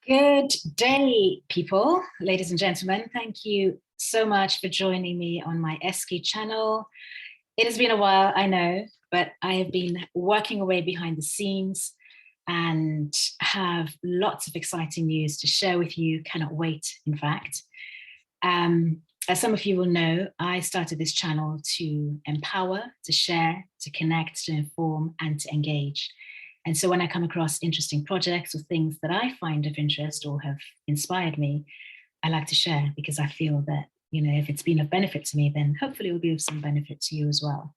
Good day, people, ladies and gentlemen. Thank you so much for joining me on my Esky channel. It has been a while, I know, but I have been working away behind the scenes and have lots of exciting news to share with you. Cannot wait, in fact. As some of you will know, I started this channel to empower, to share, to connect, to inform, and to engage. And so when I come across interesting projects or things that I find of interest or have inspired me, I like to share because I feel that, if it's been of benefit to me, then hopefully it will be of some benefit to you as well.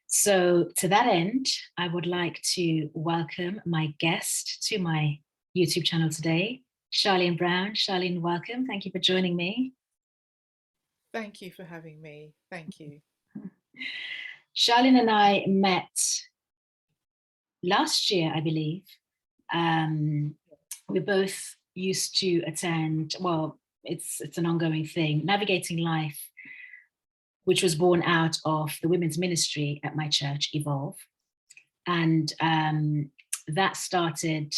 So to that end, I would like to welcome my guest to my YouTube channel today, Charlene Brown. Charlene, welcome. Thank you for joining me. Thank you for having me. Thank you. Charlene and I met last year, I believe. We both used to attend, well, it's an ongoing thing, Navigating Life, which was born out of the women's ministry at my church, Evolve. And that started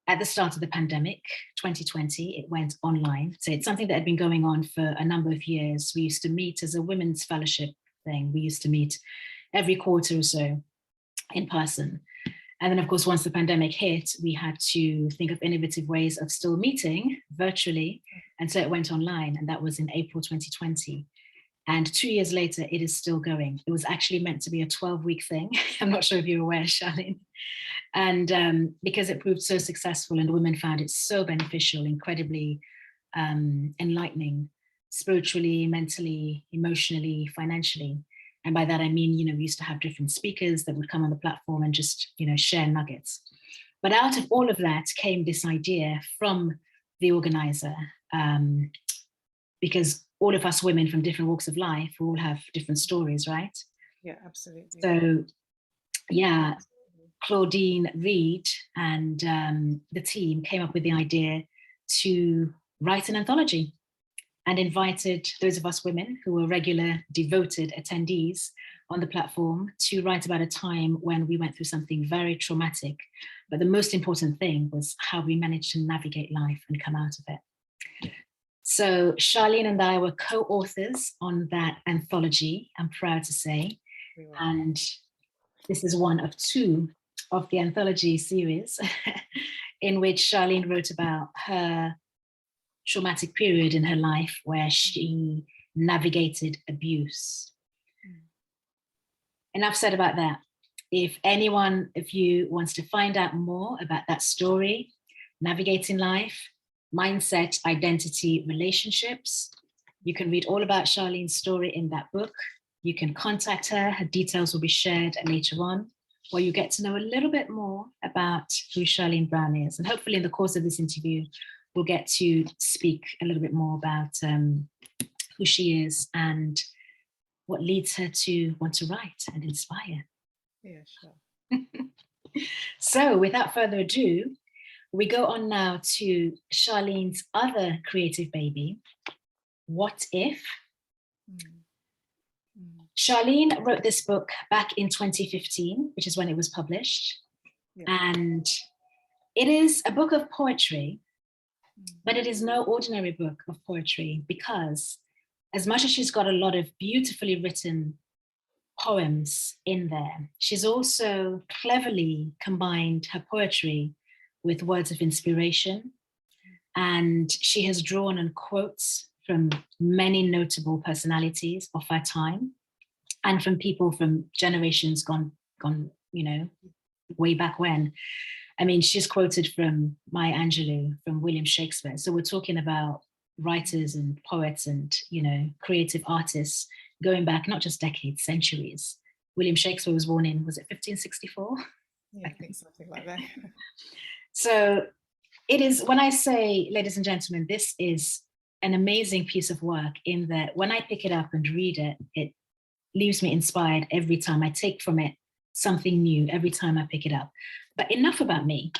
at the start of the pandemic, 2020, it went online. So it's something that had been going on for a number of years. We used to meet as a women's fellowship thing. We used to meet every quarter or so in person. And then, of course, once the pandemic hit, we had to think of innovative ways of still meeting virtually. And so it went online, and that was in April 2020. And 2 years later, it is still going. It was actually meant to be a 12-week thing. I'm not sure if you're aware, Charlene. And because it proved so successful and women found it so beneficial, incredibly enlightening, spiritually, mentally, emotionally, financially. And by that, I mean, we used to have different speakers that would come on the platform and just, share nuggets. But out of all of that came this idea from the organizer, because all of us women from different walks of life, we all have different stories, right? Yeah, absolutely. So, yeah, Claudine Reed and the team came up with the idea to write an anthology and invited those of us women who were regular, devoted attendees on the platform to write about a time when we went through something very traumatic. But the most important thing was how we managed to navigate life and come out of it. So Charlene and I were co-authors on that anthology, I'm proud to say. And this is one of two of the anthology series in which Charlene wrote about her traumatic period in her life where she navigated abuse. Enough said about that. If anyone of you wants to find out more about that story, navigating life, mindset, identity, relationships, you can read all about Charlene's story in that book. You can contact her. Her details will be shared later on, where you get to know a little bit more about who Charlene Brown is. And hopefully in the course of this interview, we'll get to speak a little bit more about who she is and what leads her to want to write and inspire. Yeah, sure. So without further ado, we go on now to Charlene's other creative baby, What If? Charlene wrote this book back in 2015, which is when it was published. Yeah. And it is a book of poetry, but it is no ordinary book of poetry because as much as she's got a lot of beautifully written poems in there, she's also cleverly combined her poetry with words of inspiration. And she has drawn on quotes from many notable personalities of her time and from people from generations gone, way back when. I mean, she's quoted from Maya Angelou, from William Shakespeare. So we're talking about writers and poets and, creative artists going back, not just decades, centuries. William Shakespeare was born in, was it 1564? Yeah, I think something like that. So it is, when I say, ladies and gentlemen, this is an amazing piece of work in that when I pick it up and read it, it leaves me inspired every time. I take from it something new every time I pick it up. But enough about me.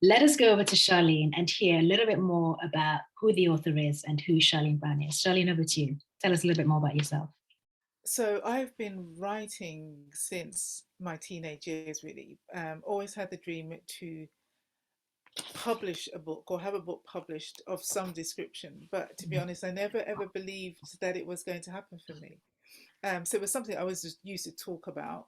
Let us go over to Charlene and hear a little bit more about who the author is and who Charlene Brown is. Charlene, over to you. Tell us a little bit more about yourself. So I've been writing since my teenage years, really. Always had the dream to publish a book or have a book published of some description. But to be honest, I never ever believed that it was going to happen for me. So it was something I was just used to talk about.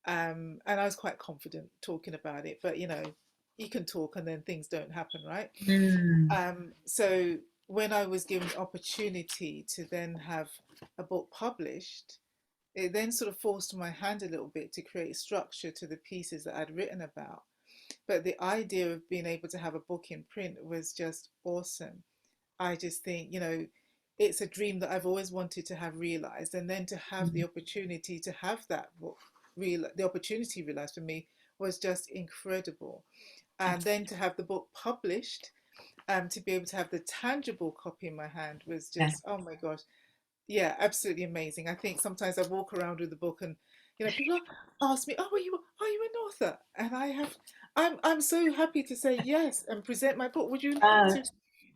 And I was quite confident talking about it. But you can talk and then things don't happen, right? Mm. So when I was given the opportunity to then have a book published, it then sort of forced my hand a little bit to create structure to the pieces that I'd written about. But the idea of being able to have a book in print was just awesome. I just think, it's a dream that I've always wanted to have realized. And then to have the opportunity to have that book, the opportunity realized for me was just incredible. And then to have the book published, to be able to have the tangible copy in my hand was Yeah. just, oh my gosh, yeah, absolutely amazing. I think sometimes I walk around with the book and people ask me, "Oh, are you an author?" And I'm so happy to say yes and present my book. Would you like Uh, to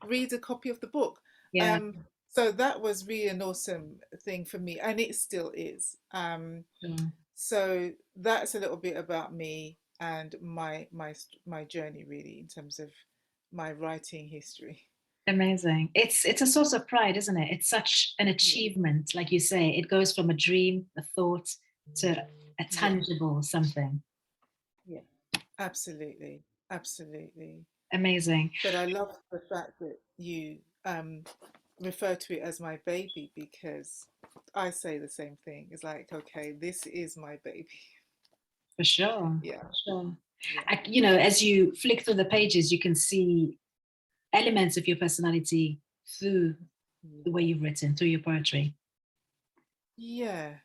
read a copy of the book? yeah. Um, so that was really an awesome thing for me, and it still is. Sure. So that's a little bit about me and my journey, really, in terms of my writing history. Amazing. It's a source of pride, isn't it? It's such an Yeah, achievement. Like you say, it goes from a dream, a thought, to a yeah, tangible something. yeah. Absolutely, absolutely. Amazing. But I love the fact that you refer to it as my baby, because I say the same thing. It's like, okay, this is my baby. For sure. Yeah, For sure. yeah, As you flick through the pages, you can see elements of your personality through yeah. the way you've written, through your poetry. Yeah.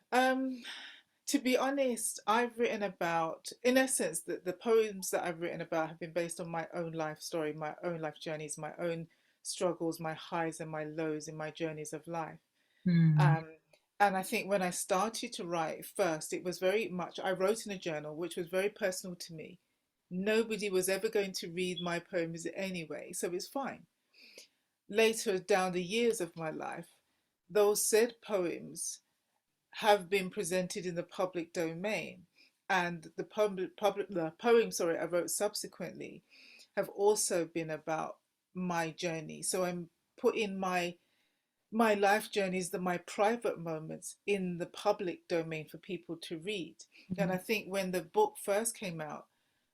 To be honest, I've written about, in essence, the poems that I've written about have been based on my own life story, my own life journeys, my own struggles, my highs and my lows in my journeys of life. Hmm. Um, and I think when I started to write first, it was very much, I wrote in a journal, which was very personal to me. Nobody was ever going to read my poems anyway, so it's fine. Later, down the years of my life, those said poems have been presented in the public domain. And the poems, sorry, I wrote subsequently have also been about my journey. So I'm putting my life journeys, my private moments in the public domain for people to read. And I think when the book first came out,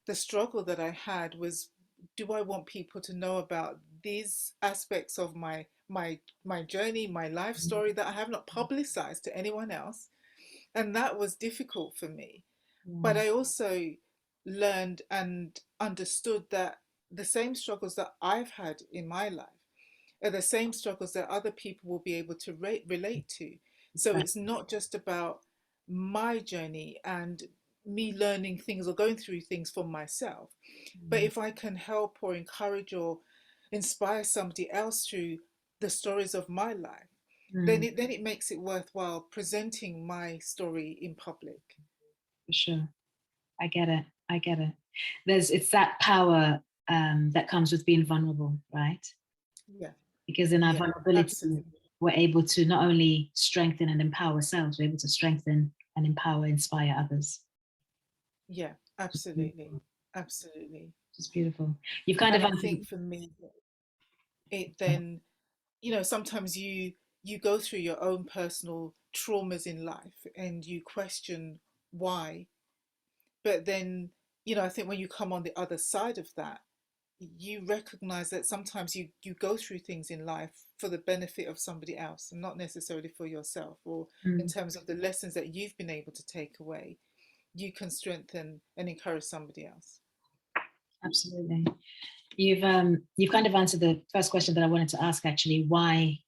the struggle that I had was, do I want people to know about these aspects of my journey, my life story that I have not publicized to anyone else? And that was difficult for me. But Yeah. I also learned and understood that the same struggles that I've had in my life are the same struggles that other people will be able to relate to. So Exactly. it's not just about my journey and me learning things or going through things for myself, but if I can help or encourage or inspire somebody else through the stories of my life, Mm, then it makes it worthwhile presenting my story in public. for sure. I get it. I get it. It's that power that comes with being vulnerable, right? Yeah, Because in our yeah, vulnerability, absolutely. we're able to not only strengthen and empower ourselves, we're able to strengthen and empower, inspire others. Yeah, absolutely, absolutely. It's beautiful. You've kind of And I answered. think for me, it then, sometimes you go through your own personal traumas in life and you question why. But then, I think when you come on the other side of that, you recognize that sometimes you go through things in life for the benefit of somebody else and not necessarily for yourself, or in Mm, terms of the lessons that you've been able to take away, you can strengthen and encourage somebody else. absolutely. You've kind of answered the first question that I wanted to ask actually. Why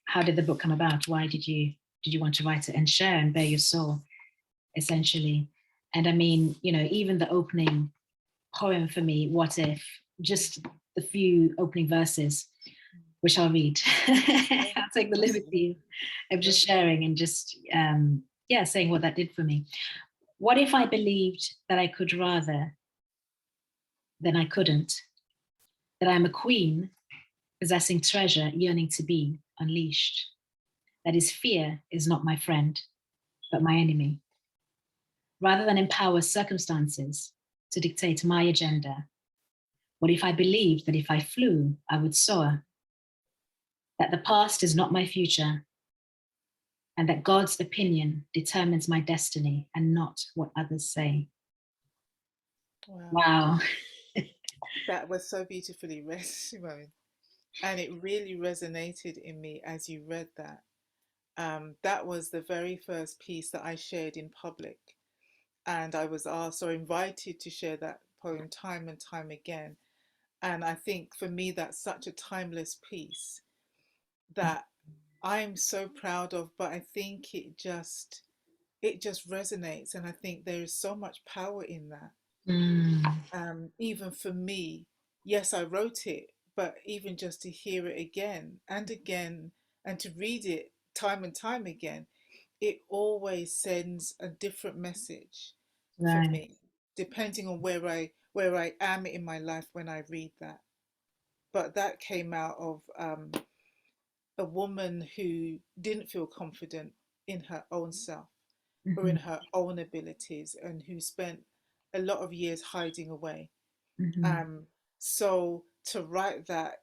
how did the book come about? Why did you want to write it and share and bear your soul, essentially? And I mean, even the opening poem for me, What If, just the few opening verses, which I'll read. I'll take the Awesome. liberty of Go just for it. sharing and just, yeah, saying what that did for me. What if I believed that I could rather than I couldn't? That I'm a queen possessing treasure yearning to be unleashed? That is, fear is not my friend, but my enemy. Rather than empower circumstances to dictate my agenda, What if I believed that if I flew, I would soar? That the past is not my future, and that God's opinion determines my destiny and not what others say. Wow. Wow. That was so beautifully read, Simone. And it really resonated in me as you read that. That was the very first piece that I shared in public. And I was asked or invited to share that poem time and time again. And I think for me, that's such a timeless piece that I'm so proud of, but I think it just resonates. And I think there is so much power in that. Mm, Even for me, yes, I wrote it, but even just to hear it again and again and to read it time and time again, it always sends a different message for right. me, depending on where I am in my life when I read that. But that came out of a woman who didn't feel confident in her own self or in Mm-hmm, her own abilities and who spent a lot of years hiding away. mm-hmm, Um, so to write that,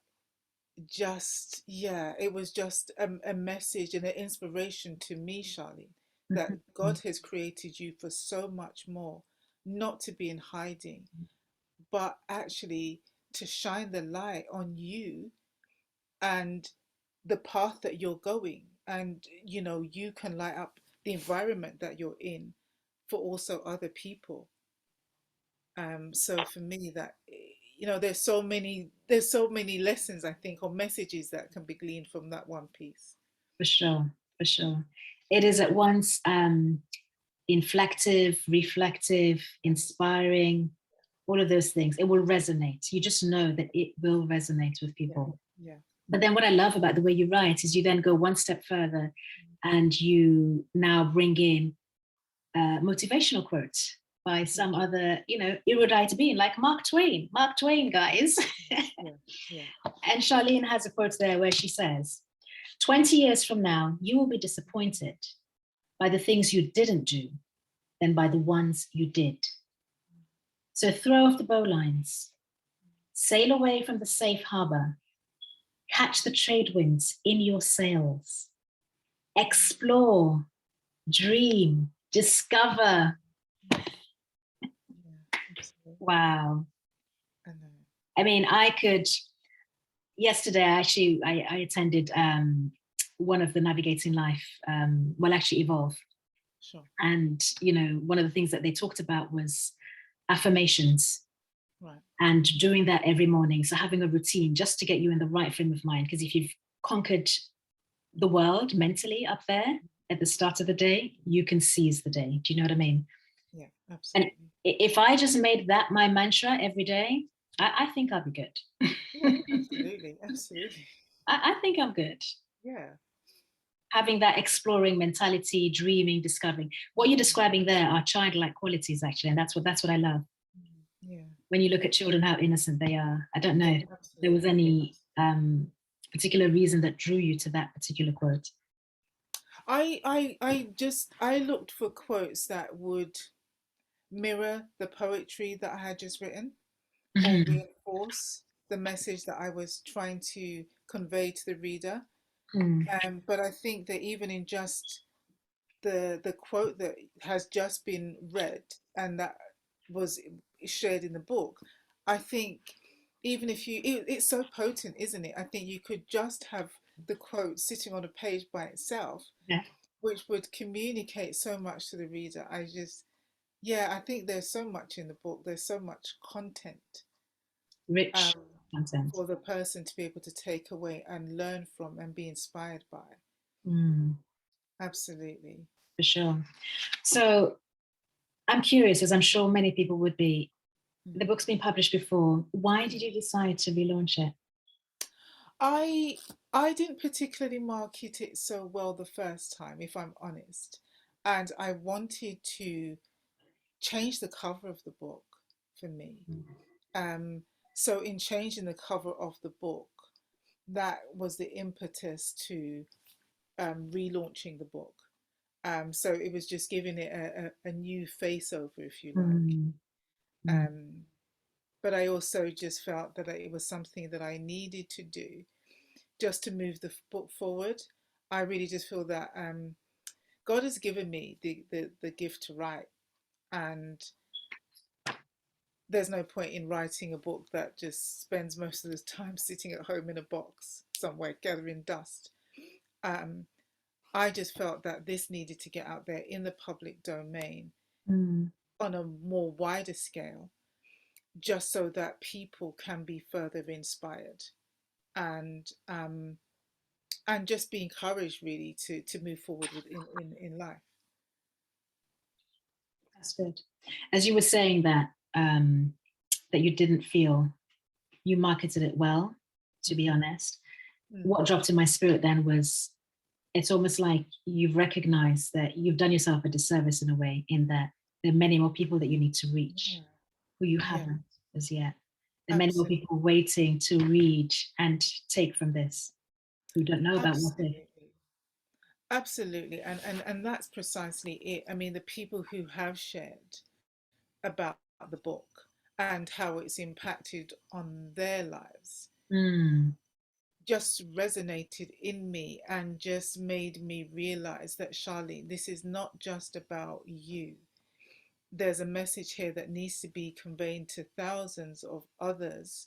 just, yeah, it was just a message and an inspiration to me, Charlene, that mm-hmm. God has created you for so much more, not to be in hiding, but actually to shine the light on you and the path that you're going. And, you can light up the environment that you're in for also other people. So for me, that there's so many lessons, I think, or messages that can be gleaned from that one piece. For sure, for sure. It is at once inflective, reflective, inspiring, all of those things. It will resonate. You just know that it will resonate with Yeah, people. yeah, But then what I love about the way you write is you then go one step further and you now bring in motivational quotes by yeah, some other, erudite being like Mark Twain. Mark Twain, guys. yeah, yeah, And Charlene has a quote there where she says, 20 years from now, you will be disappointed by the things you didn't do than by the ones you did. So throw off the bowlines, sail away from the safe harbor, catch the trade winds in your sails, explore, dream, discover. yeah, absolutely. Wow. I know. I mean, I could, yesterday, actually, I attended one of the Navigating Life, well, actually, Evolve. Sure. And, one of the things that they talked about was affirmations Right. and doing that every morning. So having a routine just to get you in the right frame of mind. Because if you've conquered the world mentally up there at the start of the day, you can seize the day. Do you know what I mean? Yeah, And absolutely. if I just made that my mantra every day, I think I'll be good. Yeah, absolutely. Absolutely. I think I'm good. Yeah. Having that exploring mentality, dreaming, discovering. What you're describing there are childlike qualities, actually, and that's what I love. Yeah. When you look at children, how innocent they are. I don't know Yeah, if there was absolutely. any particular reason that drew you to that particular quote. I looked for quotes that would mirror the poetry that I had just written or Mm-hmm. reinforce the message that I was trying to convey to the reader. Mm. But I think that even in just the quote that has just been read and that was shared in the book, I think even if it's so potent, isn't it? I think you could just have the quote sitting on a page by itself, Yeah. which would communicate so much to the reader. Yeah, I think there's so much in the book. There's so much content Rich um, content. for the person to be able to take away and learn from and be inspired by. Mm, Absolutely. for sure. So I'm curious, as I'm sure many people would be. The Mm. book's been published before. Why did you decide to relaunch it? I I didn't particularly market it so well the first time, if I'm honest, and I wanted to change the cover of the book for me. Um, so in changing the cover of the book, that was the impetus to relaunching the book. So it was just giving it a new face over, if you like. Mm, mm, Um, but I also just felt that it was something that I needed to do just to move the book forward. I really just feel that God has given me the gift to write, and there's no point in writing a book that just spends most of the time sitting at home in a box somewhere gathering dust. Um, I just felt that this needed to get out there in the public domain Mm, on a more wider scale, just so that people can be further inspired and just be encouraged really to move forward with in life. that's good. As you were saying that that you didn't feel you marketed it well, to be honest. Mm. What dropped in my spirit then was it's almost like you've recognized that you've done yourself a disservice in a way, in that there are many more people that you need to reach Yeah, who you yeah, haven't as yet. There are many more absolutely, people waiting to read and take from this who don't know about what if. absolutely, absolutely, and that's precisely it. I mean, the people who have shared about the book and how it's impacted on their lives Mm, just resonated in me and just made me realize that, Charlene, this is not just about you. There's a message here that needs to be conveyed to thousands of others,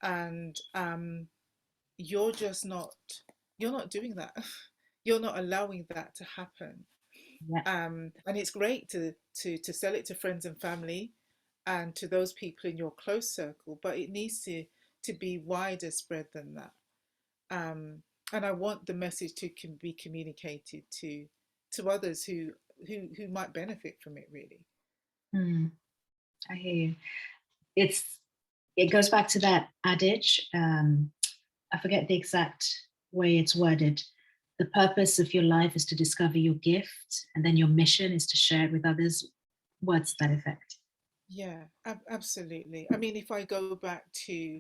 and you're just not you're not doing that. You're not allowing that to happen. yeah. And it's great to sell it to friends and family and to those people in your close circle, but it needs to be wider spread than that. um, and I want the message to be communicated to others who might benefit from it. Really. Mm, I hear you. It's it goes back to that adage. I forget the exact way it's worded. The purpose of your life is to discover your gift, and then your mission is to share it with others. Words to that effect. Yeah, absolutely. I mean, if I go back to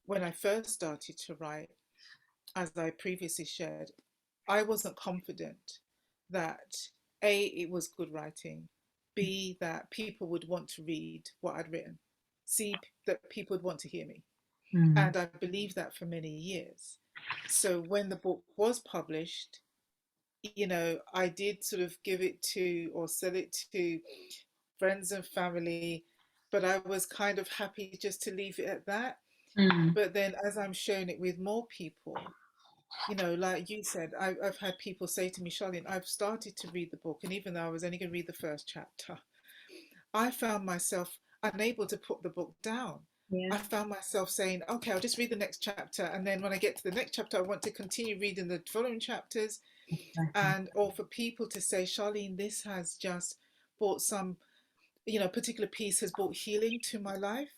when I first started to write, as I previously shared, I wasn't confident that A, it was good writing, B, that people would want to read what I'd written, C, that people would want to hear me. Mm, And I believed that for many years. So when the book was published, I did sort of give it to or sell it to friends and family, but I was kind of happy just to leave it at that. mm, But then as I'm sharing it with more people, like you said, I've had people say to me, Charlene, I've started to read the book, and even though I was only going to read the first chapter, I found myself unable to put the book down. yeah, I found myself saying, okay, I'll just read the next chapter. And then when I get to the next chapter, I want to continue reading the following chapters. exactly. And or for people to say, Charlene, this has just brought some, particular piece has brought healing to my life.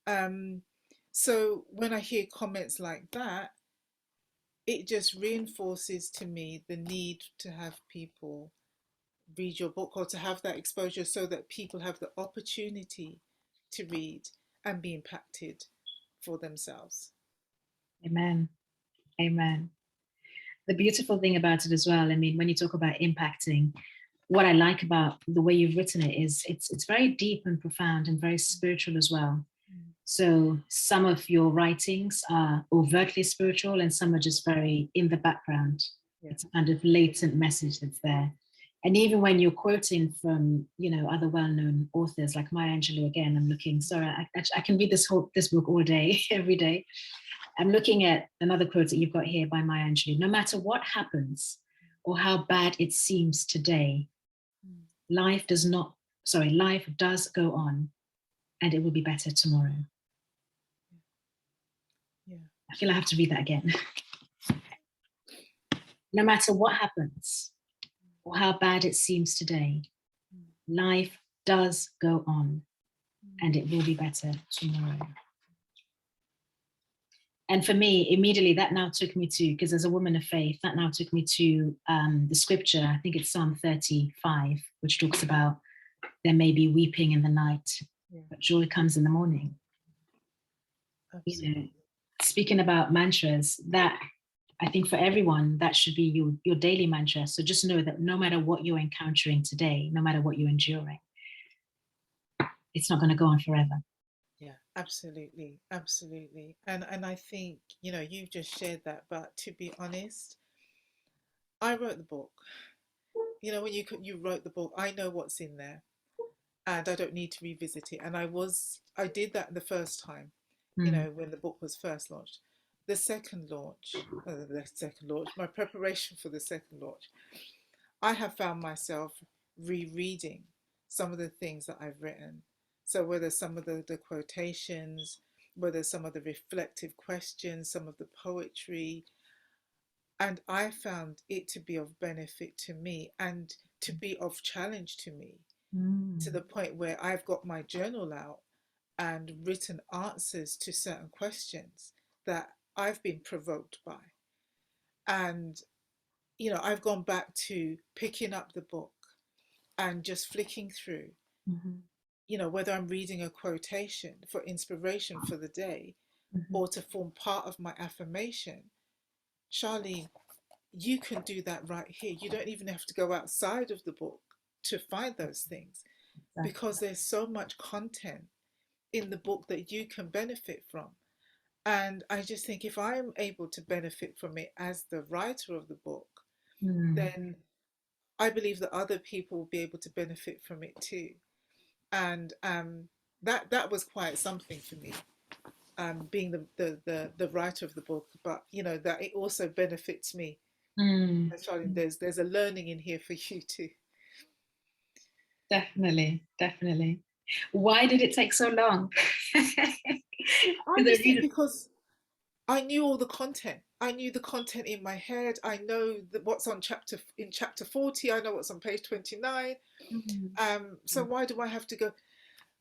Um, so when I hear comments like that, it just reinforces to me the need to have people read your book or to have that exposure so that people have the opportunity to read and be impacted for themselves. Amen. Amen. The beautiful thing about it as well, I mean, when you talk about impacting, what I like about the way you've written it is it's very deep and profound and very spiritual as well. Mm. So some of your writings are overtly spiritual and some are just very in the background. Yeah. It's a kind of latent message that's there. And even when you're quoting from, other well-known authors like Maya Angelou, again, I'm looking, sorry, I can read this book all day, every day. I'm looking at another quote that you've got here by Maya Angelou. No matter what happens or how bad it seems today, Mm. life does not, life does go on and it will be better tomorrow. Yeah. I feel I have to read that again. No matter what happens or how bad it seems today, Mm. life does go on Mm. and it will be better tomorrow. And for me, immediately that now took me to, because as a woman of faith, that now took me to the scripture, I think it's Psalm 35, which talks about there may be weeping in the night, Yeah. but joy comes in the morning. Absolutely. Speaking about mantras, that I think for everyone, that should be your daily mantra. So just know that no matter what you're encountering today, no matter what you're enduring, it's not going to go on forever. Yeah, absolutely, absolutely. And I think, you've just shared that, but to be honest, I wrote the book. When you wrote the book, I know what's in there, and I don't need to revisit it. And I did that the first time, Mm. when the book was first launched. The second launch, my preparation for the second launch, I have found myself rereading some of the things that I've written. So whether some of the quotations, whether some of the reflective questions, some of the poetry, and I found it to be of benefit to me and to be of challenge to me, to Mm. the point where I've got my journal out and written answers to certain questions that I've been provoked by. And, I've gone back to picking up the book and just flicking through, Mhm. whether I'm reading a quotation for inspiration for the day Mhm. or to form part of my affirmation. Charlene, you can do that right here. You don't even have to go outside of the book to find those things, Exactly. because there's so much content in the book that you can benefit from. And I just think if I'm able to benefit from it as the writer of the book, Mm. then I believe that other people will be able to benefit from it too. And that was quite something for me, being the writer of the book. But that it also benefits me. Mm. Charlene, there's a learning in here for you too. Definitely, definitely. Why did it take so long? I Is there a just think reason? because I knew all the content. I knew the content in my head. I know what's on chapter 40. I know what's on page 29. Mhm. So why do I have to go?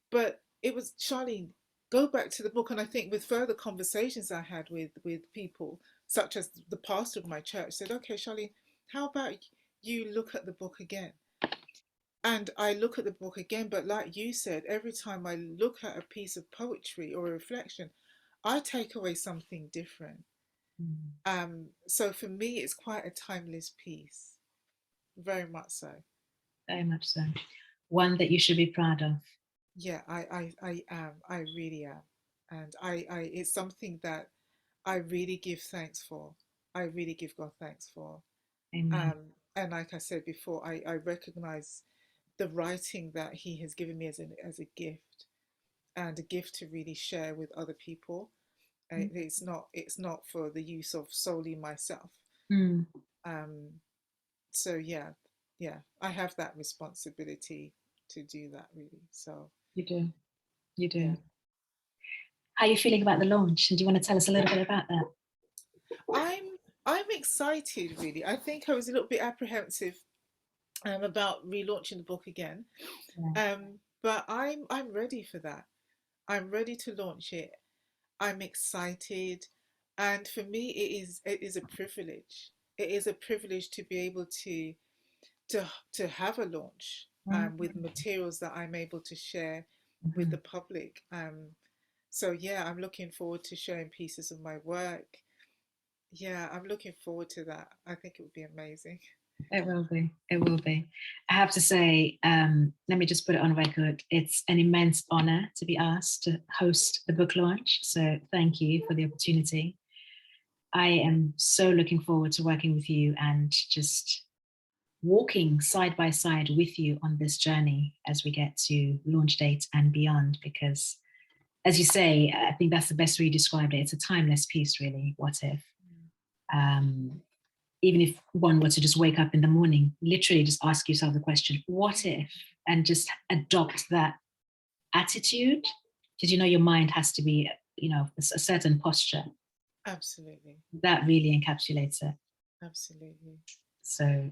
But it was Charlene. Go back to the book, and I think with further conversations I had with people, such as the pastor of my church, said, "Okay, Charlene, how about you look at the book again?" And I look at the book again, but like you said, every time I look at a piece of poetry or a reflection, I take away something different. Mm. So for me, it's quite a timeless piece, very much so. Very much so. One that you should be proud of. Yeah, I am. I really am, and it's something that I really give thanks for. I really give God thanks for. Amen. And like I said before, I recognize the writing that He has given me as a gift, and a gift to really share with other people. It's not for the use of solely myself. Mm. Um, so yeah, I have that responsibility to do that really. So You do. You yeah, do. How are you feeling about the launch? And do you want to tell us a little bit about that? I'm I'm excited really. I think I was a little bit apprehensive about relaunching the book again, Yeah. but I'm ready for that. I'm ready to launch it. I'm excited, and for me, it is a privilege. It is a privilege to be able to have a launch, Mm. with materials that I'm able to share with Mhm. the public. So yeah, I'm looking forward to sharing pieces of my work. Yeah, I'm looking forward to that. I think it would be amazing. It will be. It will be. I have to say, let me just put it on record. It's an immense honor to be asked to host the book launch. So thank you for the opportunity. I am so looking forward to working with you and just walking side by side with you on this journey as we get to launch date and beyond. Because, as you say, I think that's the best way you described it. It's a timeless piece, really. What if? Um, Even if one were to just wake up in the morning, literally just ask yourself the question, what if? And just adopt that attitude, because your mind has to be, a certain posture. Absolutely, That really encapsulates it. absolutely. So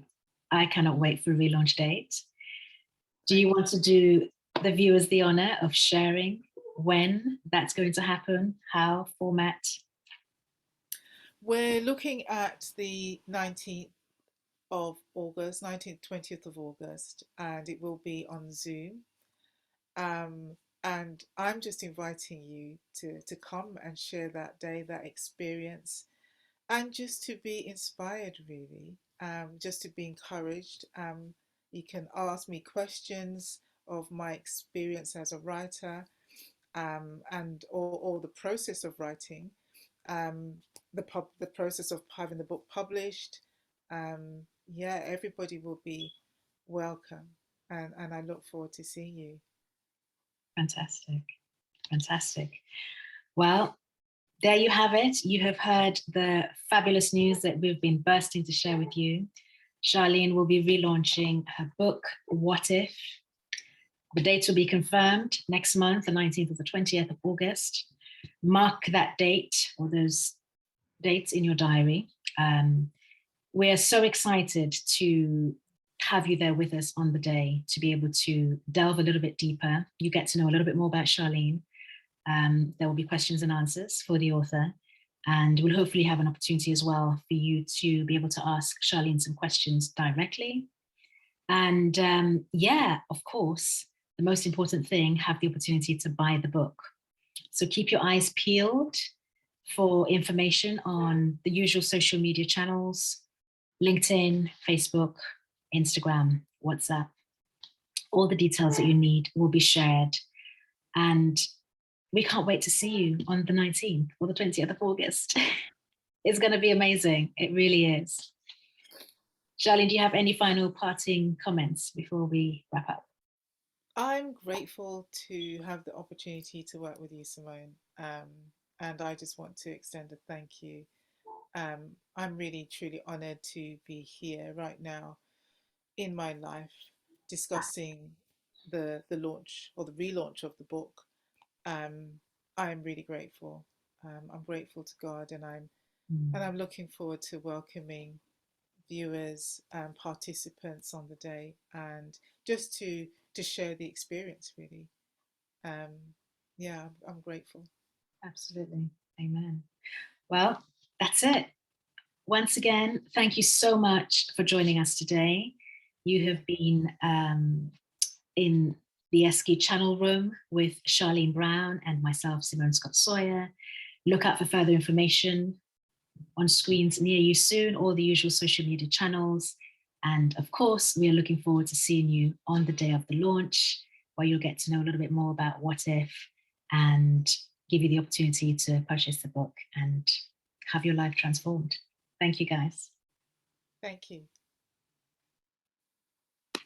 I cannot wait for relaunch date. Do you Thank want you. to do the viewers the honor of sharing when that's going to happen, how, format? We're looking at the 19th of August, 19th, 20th of August, and it will be on Zoom. Um, and I'm just inviting you to come and share that day, that experience, and just to be inspired, really, just to be encouraged. You can ask me questions of my experience as a writer. and or the process of writing, um, the process of having the book published. Yeah, everybody will be welcome, and I look forward to seeing you. Fantastic. Fantastic. Well, there you have it. You have heard the fabulous news that we've been bursting to share with you. Charlene will be relaunching her book, What If? The dates will be confirmed next month, the 19th or the 20th of August. Mark that date or those dates in your diary. We're so excited to have you there with us on the day to be able to delve a little bit deeper. You get to know a little bit more about Charlene. There will be questions and answers for the author. And we'll hopefully have an opportunity as well for you to be able to ask Charlene some questions directly. And yeah, of course, the most important thing, have the opportunity to buy the book. So keep your eyes peeled for information on the usual social media channels, LinkedIn, Facebook, Instagram, WhatsApp. All the details that you need will be shared. And we can't wait to see you on the 19th or the 20th of August. It's going to be amazing. It really is. Charlene, do you have any final parting comments before we wrap up? I'm grateful to have the opportunity to work with you, Simone. And I just want to extend a thank you. I'm really, truly honored to be here right now in my life discussing the launch or the relaunch of the book. Um, I'm really grateful. I'm grateful to God, and I'm looking forward to welcoming viewers and participants on the day, and just to share the experience really. um yeah, I'm grateful. Absolutely. Amen. Well, that's it. Once again, thank you so much for joining us today. You have been in the Esky channel room with Charlene Brown and myself, Simone Scott Sawyer. Look out for further information on screens near you soon, all the usual social media channels. And of course, we are looking forward to seeing you on the day of the launch, where you'll get to know a little bit more about What If and give you the opportunity to purchase the book and have your life transformed. Thank you, guys. Thank you.